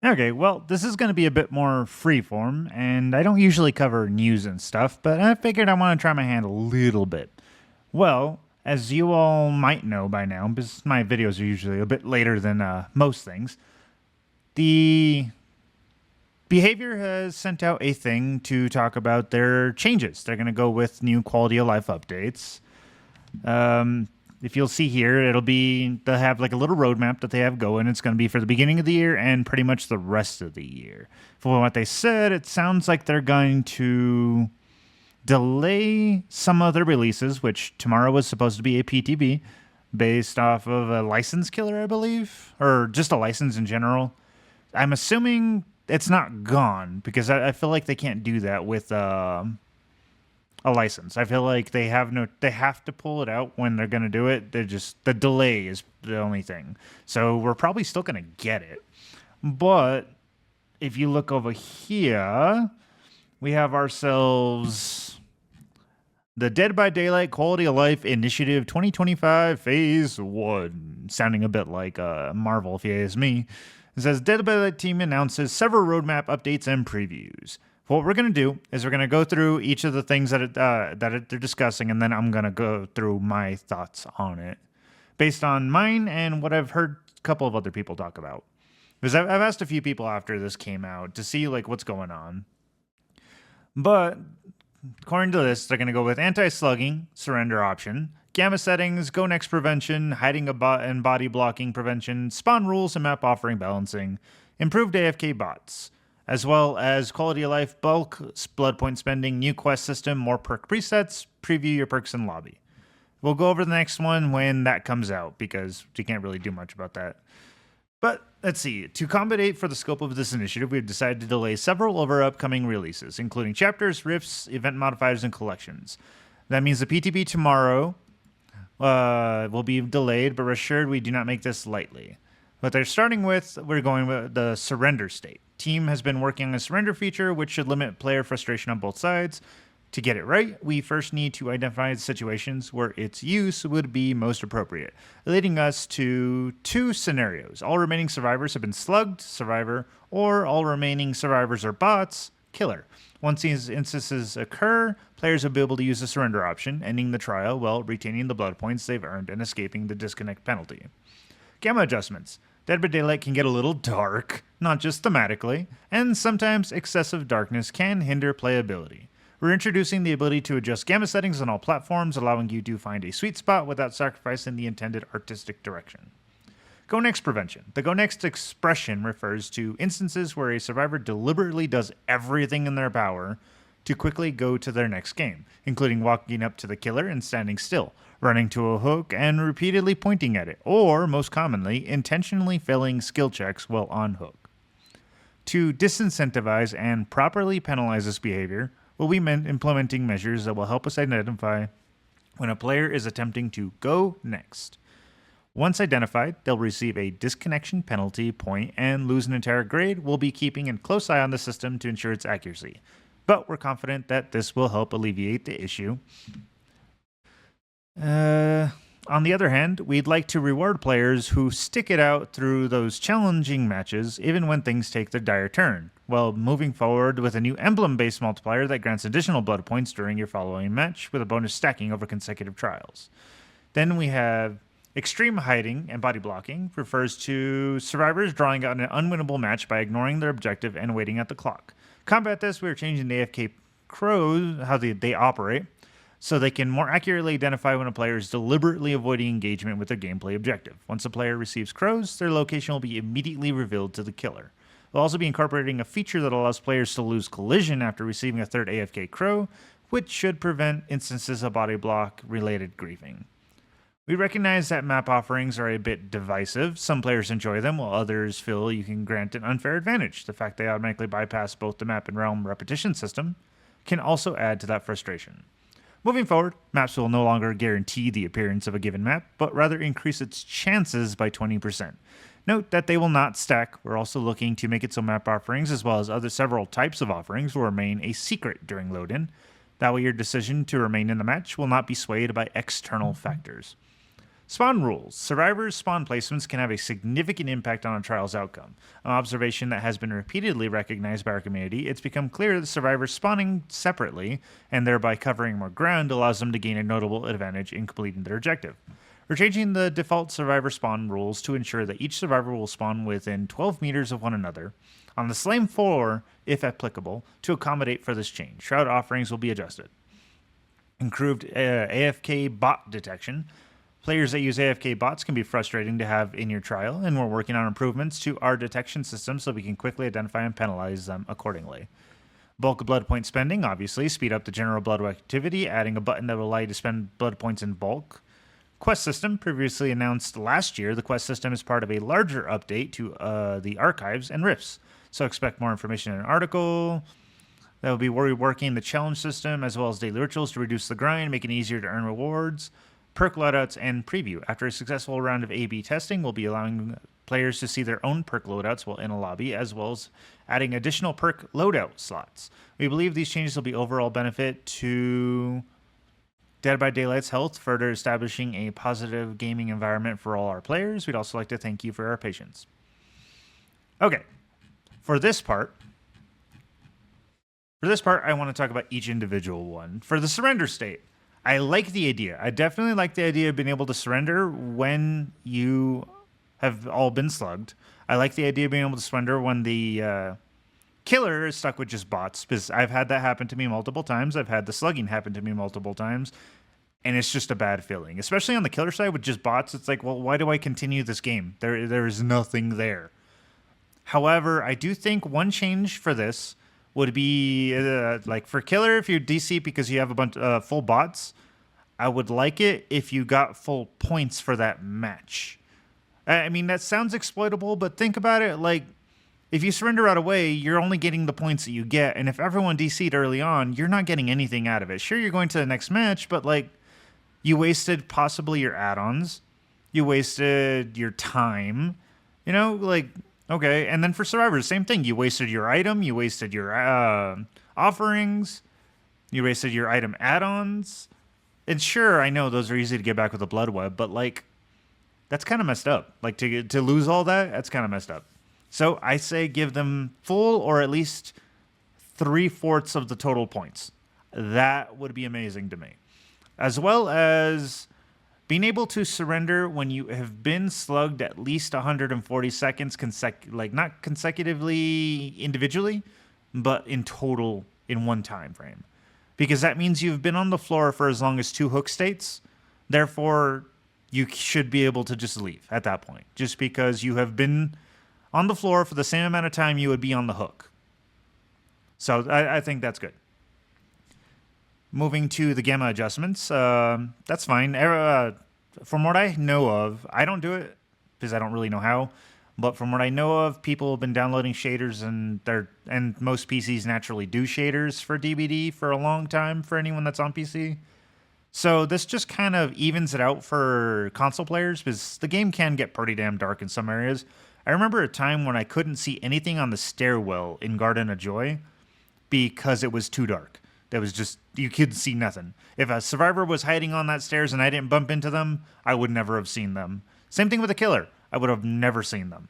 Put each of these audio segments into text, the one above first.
Okay, well, this is going to be a bit more freeform, and I don't usually cover news and stuff, but I figured I want to try my hand a little bit. Well, as you all might know by now, because my videos are usually a bit later than most things, the Behavior has sent out a thing to talk about their changes. They're going to go with new quality of life updates. If you'll see here, they'll have like a little roadmap that they have going. It's going to be for the beginning of the year and pretty much the rest of the year. For what they said, it sounds like they're going to delay some of their releases, which tomorrow was supposed to be a PTB based off of a license killer, I believe, or just a license in general. I'm assuming it's not gone because I feel like they can't do that with a license. I feel like they have to pull it out when they're gonna do it. They're just the delay is the only thing. So we're probably still gonna get it. But if you look over here, we have ourselves the Dead by Daylight Quality of Life Initiative 2025 Phase 1. Sounding a bit like Marvel, if you ask me. It says Dead by Daylight team announces several roadmap updates and previews. What we're going to do is we're going to go through each of the things that they're discussing, and then I'm going to go through my thoughts on it based on mine and what I've heard a couple of other people talk about. Because I've asked a few people after this came out to see like what's going on. But according to this, they're going to go with anti-slugging, surrender option, gamma settings, go next prevention, hiding and body blocking prevention, spawn rules and map offering balancing, improved AFK bots, as well as quality of life bulk, blood point spending, new quest system, more perk presets, preview your perks in lobby. We'll go over the next one when that comes out because we can't really do much about that. But let's see. To accommodate for the scope of this initiative, we've decided to delay several of our upcoming releases, including chapters, rifts, event modifiers, and collections. That means the PTB tomorrow will be delayed, but rest assured we do not make this lightly. What they're starting with, we're going with the surrender state. Team has been working on a surrender feature, which should limit player frustration on both sides. To get it right, we first need to identify the situations where its use would be most appropriate, leading us to two scenarios. All remaining survivors have been slugged, survivor, or all remaining survivors are bots, killer. Once these instances occur, players will be able to use the surrender option, ending the trial while retaining the blood points they've earned and escaping the disconnect penalty. Gamma adjustments. Dead by Daylight can get a little dark, not just thematically, and sometimes excessive darkness can hinder playability. We're introducing the ability to adjust gamma settings on all platforms, allowing you to find a sweet spot without sacrificing the intended artistic direction. Go Next Prevention. The Go Next expression refers to instances where a survivor deliberately does everything in their power to quickly go to their next game, including walking up to the killer and standing still, running to a hook and repeatedly pointing at it, or, most commonly, intentionally failing skill checks while on hook. To disincentivize and properly penalize this behavior, we'll be implementing measures that will help us identify when a player is attempting to go next. Once identified, they'll receive a disconnection penalty point and lose an entire grade. We'll be keeping a close eye on the system to ensure its accuracy, but we're confident that this will help alleviate the issue. On the other hand, we'd like to reward players who stick it out through those challenging matches, even when things take their dire turn, while moving forward with a new emblem-based multiplier that grants additional blood points during your following match, with a bonus stacking over consecutive trials. Then we have extreme hiding and body blocking, refers to survivors drawing out an unwinnable match by ignoring their objective and waiting at the clock. Combat this, we are changing the AFK crows, how they operate, so they can more accurately identify when a player is deliberately avoiding engagement with their gameplay objective. Once a player receives crows, their location will be immediately revealed to the killer. We'll also be incorporating a feature that allows players to lose collision after receiving a third AFK crow, which should prevent instances of body block related griefing. We recognize that map offerings are a bit divisive. Some players enjoy them, while others feel you can grant an unfair advantage. The fact they automatically bypass both the map and realm repetition system can also add to that frustration. Moving forward, maps will no longer guarantee the appearance of a given map, but rather increase its chances by 20%. Note that they will not stack. We're also looking to make it so map offerings, as well as several types of offerings, will remain a secret during load-in. That way your decision to remain in the match will not be swayed by external factors. Spawn rules. Survivors' spawn placements can have a significant impact on a trial's outcome. An observation that has been repeatedly recognized by our community, it's become clear that survivors spawning separately, and thereby covering more ground, allows them to gain a notable advantage in completing their objective. We're changing the default survivor spawn rules to ensure that each survivor will spawn within 12 meters of one another, on the same floor, if applicable, to accommodate for this change. Shroud offerings will be adjusted. Improved AFK Bot detection. Players that use AFK bots can be frustrating to have in your trial, and we're working on improvements to our detection system so we can quickly identify and penalize them accordingly. Bulk blood point spending, obviously, speed up the general blood activity, adding a button that will allow you to spend blood points in bulk. Quest system, previously announced last year, the quest system is part of a larger update to the archives and rifts, so expect more information in an article. That will be reworking the challenge system as well as daily rituals to reduce the grind, making it easier to earn rewards. Perk Loadouts and preview. After a successful round of A/B testing, we'll be allowing players to see their own perk loadouts while in a lobby, as well as adding additional perk loadout slots. We believe these changes will be overall benefit to Dead by Daylight's health, further establishing a positive gaming environment for all our players. We'd also like to thank you for your patience. Okay, for this part, I want to talk about each individual one. For the surrender state, I like the idea. I definitely like the idea of being able to surrender when you have all been slugged. I like the idea of being able to surrender when the killer is stuck with just bots, because I've had that happen to me multiple times. I've had the slugging happen to me multiple times, and it's just a bad feeling. Especially on the killer side with just bots, it's like, well, why do I continue this game? There is nothing there. However, I do think one change for this would be like for killer, if you DC because you have a bunch of full bots, I would like it if you got full points for that match. I mean, that sounds exploitable, but think about it. Like, if you surrender right away, you're only getting the points that you get. And if everyone DC'd early on, you're not getting anything out of it. Sure, you're going to the next match, but like, you wasted possibly your add-ons. You wasted your time. You know, like, okay. And then for survivors, same thing. You wasted your item. You wasted your offerings. You wasted your item add-ons. And sure, I know those are easy to get back with a blood web, but like, that's kind of messed up. Like, to lose all that, that's kind of messed up. So I say give them full or at least 3/4 of the total points. That would be amazing to me. As well as being able to surrender when you have been slugged at least 140 seconds, like not consecutively individually, but in total in one time frame. Because that means you've been on the floor for as long as 2 hook states. Therefore, you should be able to just leave at that point. Just because you have been on the floor for the same amount of time you would be on the hook. So I think that's good. Moving to the gamma adjustments, that's fine. From what I know of, I don't do it because I don't really know how. But from what I know of, people have been downloading shaders, and most PCs naturally do shaders for DBD for a long time for anyone that's on PC. So this just kind of evens it out for console players because the game can get pretty damn dark in some areas. I remember a time when I couldn't see anything on the stairwell in Garden of Joy because it was too dark. That was just, you could see nothing. If a survivor was hiding on that stairs and I didn't bump into them, I would never have seen them. Same thing with a killer. I would have never seen them.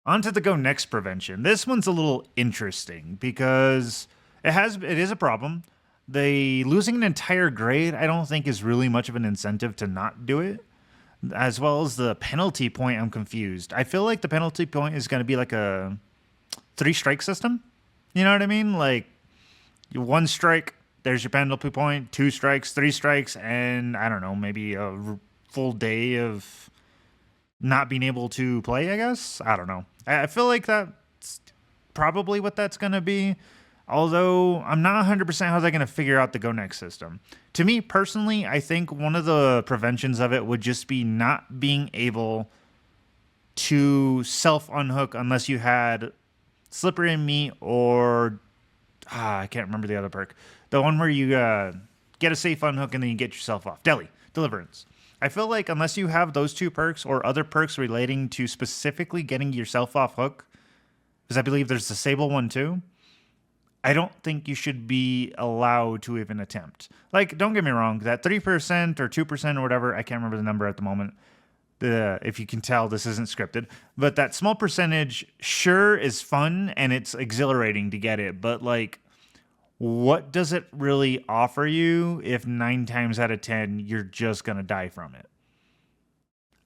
On to the go next prevention. This one's a little interesting because it is a problem. Losing an entire grade, I don't think is really much of an incentive to not do it. As well as the penalty point, I'm confused. I feel like the penalty point is going to be like a 3-strike system. You know what I mean? Like, 1 strike, there's your penalty point, 2 strikes, 3 strikes, and I don't know, maybe a full day of not being able to play, I guess? I don't know. I feel like that's probably what that's going to be. Although I'm not 100% how they're going to figure out the go next system. To me personally, I think one of the preventions of it would just be not being able to self-unhook unless you had Slippery and Meat or I can't remember the other perk. The one where you get a safe unhook and then you get yourself off. Deliverance. I feel like unless you have those 2 perks or other perks relating to specifically getting yourself off hook, because I believe there's the Sable one too, I don't think you should be allowed to even attempt. Like, don't get me wrong, that 3% or 2% or whatever, I can't remember the number at the moment. If you can tell, this isn't scripted, but that small percentage sure is fun and it's exhilarating to get it, but like, what does it really offer you if 9 times out of 10 you're just gonna die from it?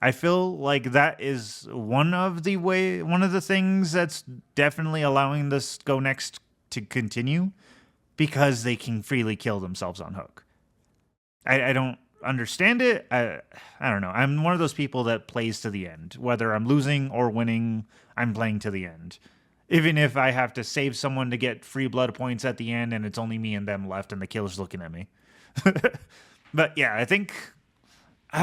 I feel like that is one of the things that's definitely allowing this Go Next to continue, because they can freely kill themselves on hook. I don't understand it. I don't know. I'm one of those people that plays to the end. Whether I'm losing or winning, I'm playing to the end. Even if I have to save someone to get free blood points at the end and it's only me and them left and the killer's looking at me. But yeah, I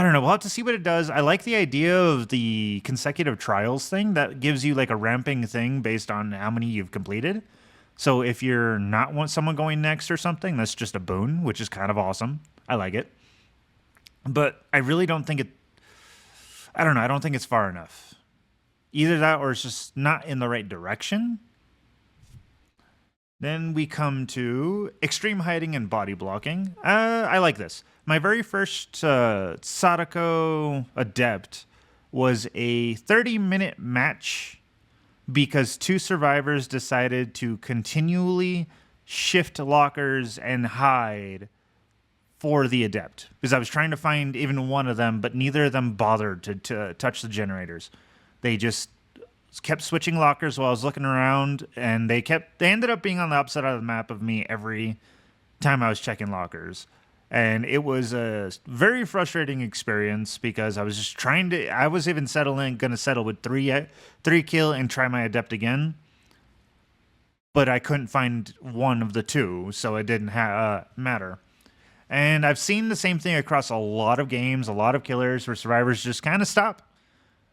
don't know. We'll have to see what it does. I like the idea of the consecutive trials thing that gives you like a ramping thing based on how many you've completed. So if you're not want someone going next or something, that's just a boon, which is kind of awesome. I like it. But I really don't think I don't know. I don't think it's far enough. Either that or it's just not in the right direction. Then we come to extreme hiding and body blocking. I like this. My very first Sadako Adept was a 30-minute match because 2 survivors decided to continually shift lockers and hide for the Adept. Because I was trying to find even one of them, but neither of them bothered to touch the generators. They just kept switching lockers while I was looking around, and they ended up being on the opposite side of the map of me every time I was checking lockers. And it was a very frustrating experience because I was just I was even gonna settle with three kill and try my Adept again. But I couldn't find one of the 2, so it didn't matter. And I've seen the same thing across a lot of games, a lot of killers where survivors just kind of stop.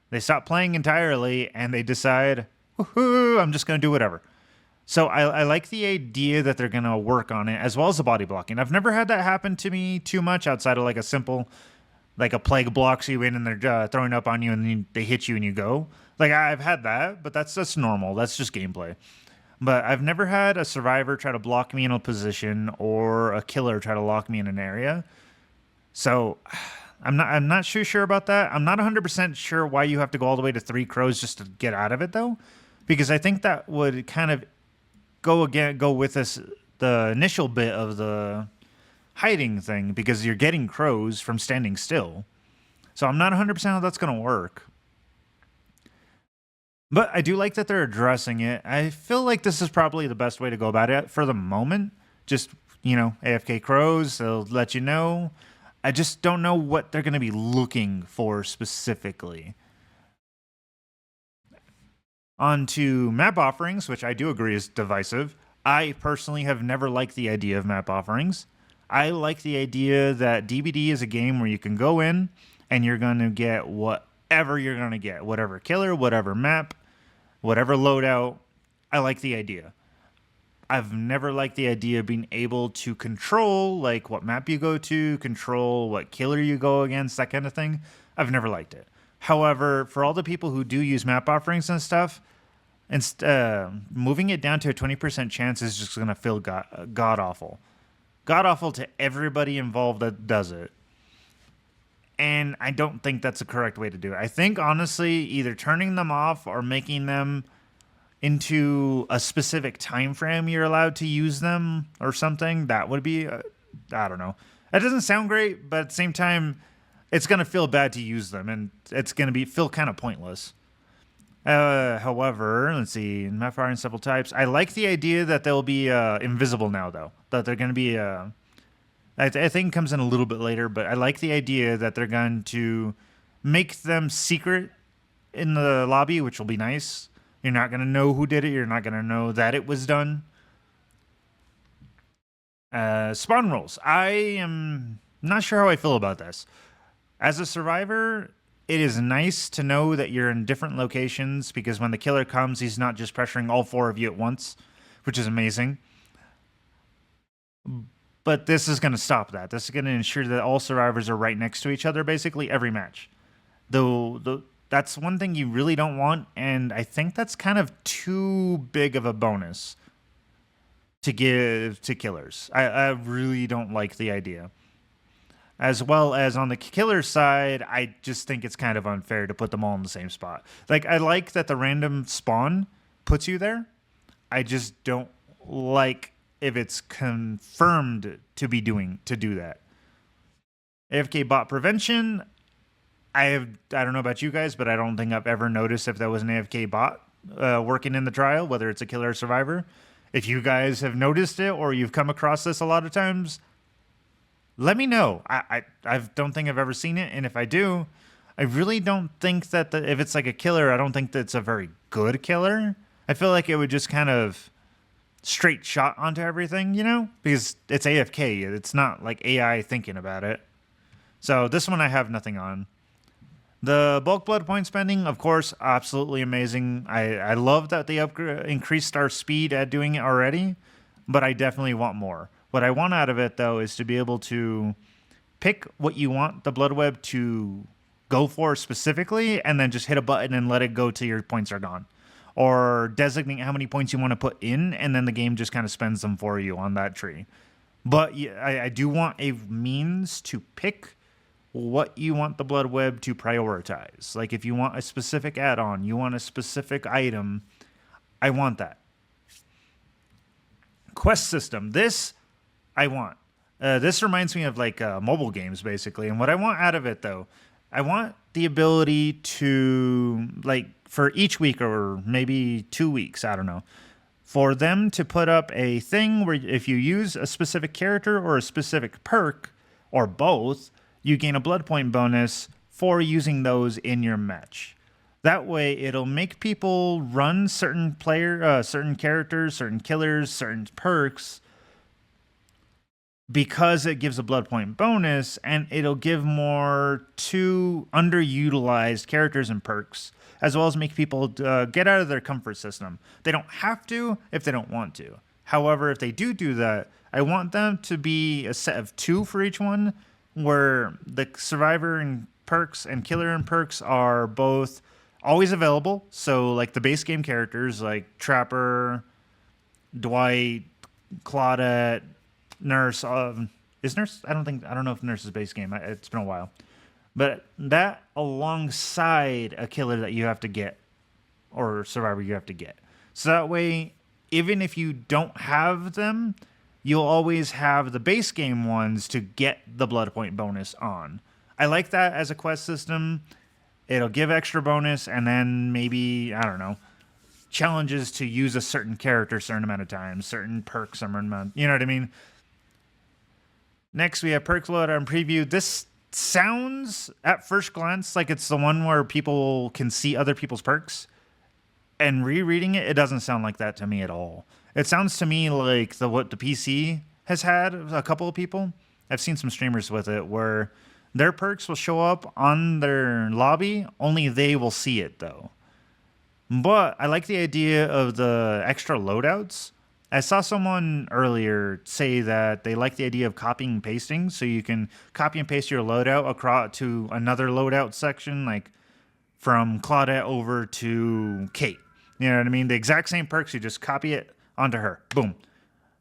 They stop playing entirely and they decide, woohoo, I'm just going to do whatever. So I like the idea that they're going to work on it, as well as the body blocking. I've never had that happen to me too much outside of like a simple, like a plague blocks you in and they're throwing up on you and then they hit you and you go. Like I've had that, but that's normal. That's just gameplay. But I've never had a survivor try to block me in a position or a killer try to lock me in an area. So I'm not sure about that. I'm not 100% sure why you have to go all the way to 3 crows just to get out of it though, because I think that would kind of go with the initial bit of the hiding thing, because you're getting crows from standing still. So I'm not 100% how that's going to work. But I do like that they're addressing it. I feel like this is probably the best way to go about it for the moment. Just, AFK crows, they'll let you know. I just don't know what they're going to be looking for specifically. On to map offerings, which I do agree is divisive. I personally have never liked the idea of map offerings. I like the idea that DBD is a game where you can go in and you're going to get whatever you're going to get. Whatever killer, whatever map, whatever loadout. I like the idea. I've never liked the idea of being able to control like what map you go to, control what killer you go against, that kind of thing. I've never liked it. However, for all the people who do use map offerings and stuff, moving it down to a 20% chance is just going to feel god-awful. God-awful to everybody involved that does it. And I don't think that's the correct way to do it. I think, honestly, either turning them off or making them into a specific time frame you're allowed to use them or something, that would be, I don't know. That doesn't sound great, but at the same time, it's going to feel bad to use them, and it's going to feel kind of pointless. However, let's see, map firing several types. I like the idea that they'll be invisible now, though. That they're going to be, I think it comes in a little bit later, but I like the idea that they're going to make them secret in the lobby, which will be nice. You're not going to know who did it. You're not going to know that it was done. Spawn rolls. I am not sure how I feel about this. As a survivor, it is nice to know that you're in different locations, because when the killer comes, he's not just pressuring all 4 of you at once, which is amazing. But this is going to stop that. This is going to ensure that all survivors are right next to each other, basically, every match. Though that's one thing you really don't want, and I think that's kind of too big of a bonus. to give to killers. I really don't like the idea. As well as on the killer side, I just think it's kind of unfair to put them all in the same spot. Like, I like that the random spawn puts you there. I just don't like if it's confirmed to do that. AFK bot prevention. I don't know about you guys, but I don't think I've ever noticed if that was an AFK bot working in the trial, whether it's a killer or survivor. If you guys have noticed it or you've come across this a lot of times, let me know. I don't think I've ever seen it, and if I do, I really don't think that if it's like a killer, I don't think that's a very good killer. I feel like it would just kind of straight shot onto everything, you know, because it's AFK. It's not like AI thinking about it. So this one I have nothing on. The bulk blood point spending, of course, absolutely amazing. I love that they increased our speed at doing it already, but I definitely want more. What I want out of it, though, is to be able to pick what you want the blood web to go for specifically, and then just hit a button and let it go till your points are gone. Or designate how many points you want to put in, and then the game just kind of spends them for you on that tree. But I do want a means to pick what you want the blood web to prioritize. Like if you want a specific add-on, you want a specific item, I want that. Quest system. This I want. This reminds me of like mobile games, basically. And what I want out of it, though, I want the ability to, like, for each week or maybe 2 weeks, I don't know, for them to put up a thing where if you use a specific character or a specific perk, or both, you gain a blood point bonus for using those in your match. That way, it'll make people run certain characters, certain killers, certain perks, because it gives a blood point bonus, and it'll give more to underutilized characters and perks, as well as make people get out of their comfort system. They don't have to if they don't want to. However, if they do that, I want them to be a set of 2 for each one, where the survivor and perks and killer and perks are both always available. So like the base game characters like Trapper, Dwight, Claudette, Nurse. Is Nurse? I don't know if Nurse is base game. It's been a while. But that alongside a killer that you have to get, or survivor you have to get. So that way, even if you don't have them, you'll always have the base game ones to get the blood point bonus on. I like that as a quest system. It'll give extra bonus, and then maybe, I don't know, challenges to use a certain character a certain amount of times, certain perks, certain amount, you know what I mean? Next, we have Perk Loadout and Preview. This sounds, at first glance, like it's the one where people can see other people's perks. And rereading it, it doesn't sound like that to me at all. It sounds to me like what the PC has had a couple of people. I've seen some streamers with it where their perks will show up on their lobby, only they will see it though. But I like the idea of the extra loadouts. I saw someone earlier say that they like the idea of copying and pasting, so you can copy and paste your loadout across to another loadout section, like from Claudette over to Kate. You know what I mean? The exact same perks, you just copy it onto her. Boom.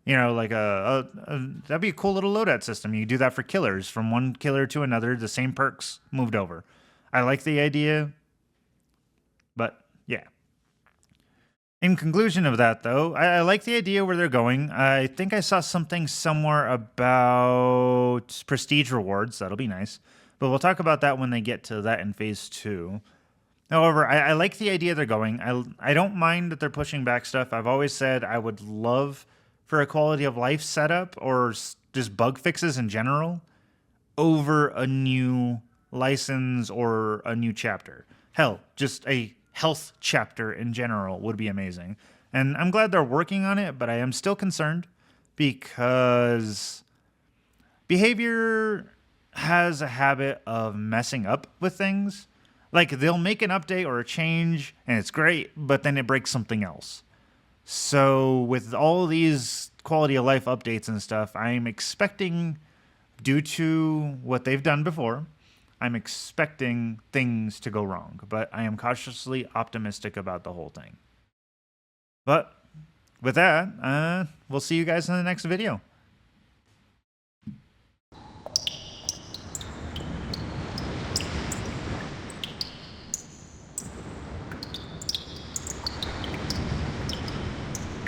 You know, like that'd be a cool little loadout system. You do that for killers, from one killer to another, the same perks moved over. I like the idea, but yeah. In conclusion of that, though, I like the idea where they're going. I think I saw something somewhere about prestige rewards. That'll be nice. But we'll talk about that when they get to that in Phase 2. However, I like the idea they're going. I don't mind that they're pushing back stuff. I've always said I would love for a quality of life setup or just bug fixes in general over a new license or a new chapter. Hell, just a health chapter in general would be amazing. And I'm glad they're working on it, but I am still concerned because behavior has a habit of messing up with things. Like, they'll make an update or a change, and it's great, but then it breaks something else. So with all these quality of life updates and stuff, I'm expecting, due to what they've done before, I'm expecting things to go wrong. But I am cautiously optimistic about the whole thing. But with that, we'll see you guys in the next video.